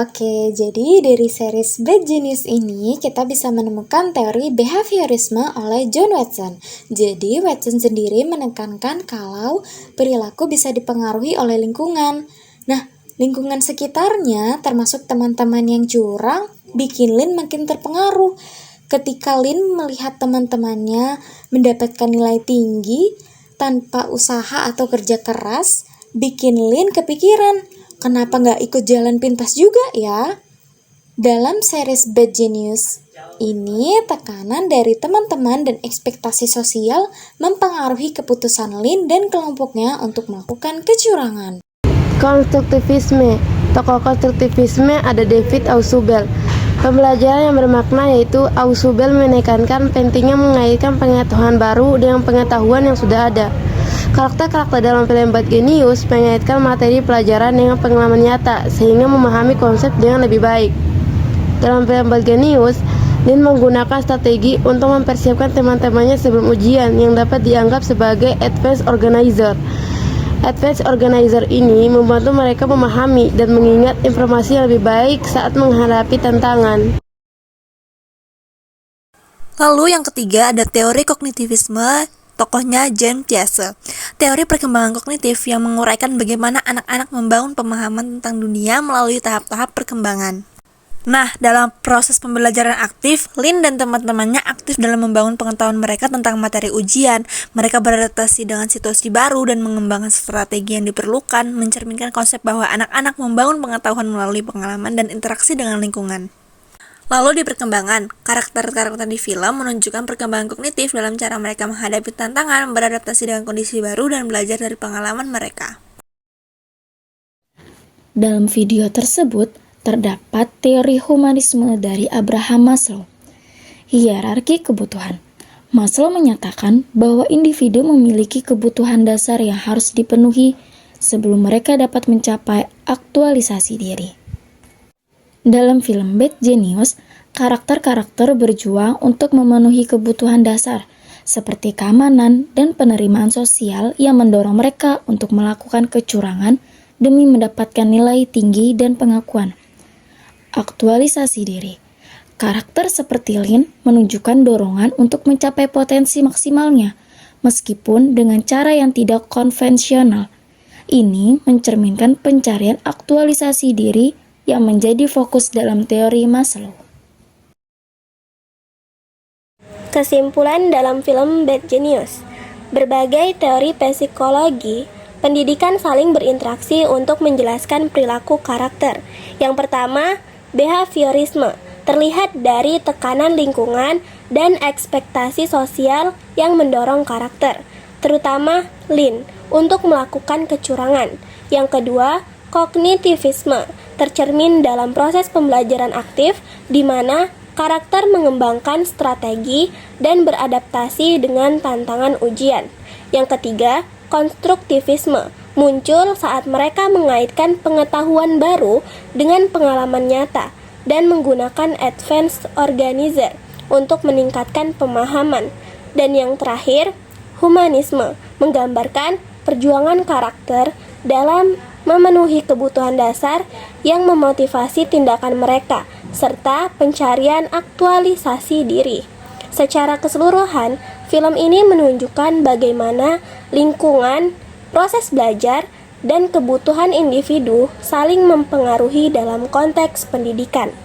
Oke, jadi dari series Bad Genius ini kita bisa menemukan teori behaviorisme oleh John Watson. Jadi Watson sendiri menekankan kalau perilaku bisa dipengaruhi oleh lingkungan. Nah, lingkungan sekitarnya termasuk teman-teman yang curang bikin Lin makin terpengaruh. Ketika Lin melihat teman-temannya mendapatkan nilai tinggi tanpa usaha atau kerja keras, bikin Lin kepikiran, kenapa nggak ikut jalan pintas juga ya? Dalam series Bad Genius ini, tekanan dari teman-teman dan ekspektasi sosial mempengaruhi keputusan Lin dan kelompoknya untuk melakukan kecurangan. Konstruktivisme. Tokoh konstruktivisme ada David Ausubel. Pembelajaran yang bermakna yaitu Ausubel menekankan pentingnya mengaitkan pengetahuan baru dengan pengetahuan yang sudah ada. Karakter-karakter dalam film Bad Genius mengaitkan materi pelajaran dengan pengalaman nyata sehingga memahami konsep dengan lebih baik. Dalam film Bad Genius, Lin menggunakan strategi untuk mempersiapkan teman-temannya sebelum ujian yang dapat dianggap sebagai advanced organizer. Advanced organizer ini membantu mereka memahami dan mengingat informasi yang lebih baik saat menghadapi tantangan. Lalu yang ketiga ada teori kognitivisme, tokohnya Jean Piaget. Teori perkembangan kognitif yang menguraikan bagaimana anak-anak membangun pemahaman tentang dunia melalui tahap-tahap perkembangan. Nah, dalam proses pembelajaran aktif, Lin dan teman-temannya aktif dalam membangun pengetahuan mereka tentang materi ujian. Mereka beradaptasi dengan situasi baru dan mengembangkan strategi yang diperlukan, mencerminkan konsep bahwa anak-anak membangun pengetahuan melalui pengalaman dan interaksi dengan lingkungan. Lalu di perkembangan, karakter-karakter di film menunjukkan perkembangan kognitif dalam cara mereka menghadapi tantangan, beradaptasi dengan kondisi baru, dan belajar dari pengalaman mereka. Dalam video tersebut, terdapat teori humanisme dari Abraham Maslow. Hierarki kebutuhan. Maslow menyatakan bahwa individu memiliki kebutuhan dasar yang harus dipenuhi sebelum mereka dapat mencapai aktualisasi diri. Dalam film Bad Genius, karakter-karakter berjuang untuk memenuhi kebutuhan dasar, seperti keamanan dan penerimaan sosial yang mendorong mereka untuk melakukan kecurangan demi mendapatkan nilai tinggi dan pengakuan. Aktualisasi diri. Karakter seperti Lin menunjukkan dorongan untuk mencapai potensi maksimalnya, meskipun dengan cara yang tidak konvensional. Ini mencerminkan pencarian aktualisasi diri yang menjadi fokus dalam teori Maslow. Kesimpulan dalam film Bad Genius. Berbagai teori psikologi pendidikan saling berinteraksi untuk menjelaskan perilaku karakter. Yang pertama, behaviorisme terlihat dari tekanan lingkungan dan ekspektasi sosial yang mendorong karakter, terutama Lin, untuk melakukan kecurangan. Yang kedua, kognitivisme tercermin dalam proses pembelajaran aktif di mana karakter mengembangkan strategi dan beradaptasi dengan tantangan ujian. Yang ketiga, konstruktivisme muncul saat mereka mengaitkan pengetahuan baru dengan pengalaman nyata dan menggunakan advanced organizer untuk meningkatkan pemahaman. Dan yang terakhir, humanisme menggambarkan perjuangan karakter dalam memenuhi kebutuhan dasar yang memotivasi tindakan mereka, serta pencarian aktualisasi diri. Secara keseluruhan, film ini menunjukkan bagaimana lingkungan, proses belajar, dan kebutuhan individu saling mempengaruhi dalam konteks pendidikan.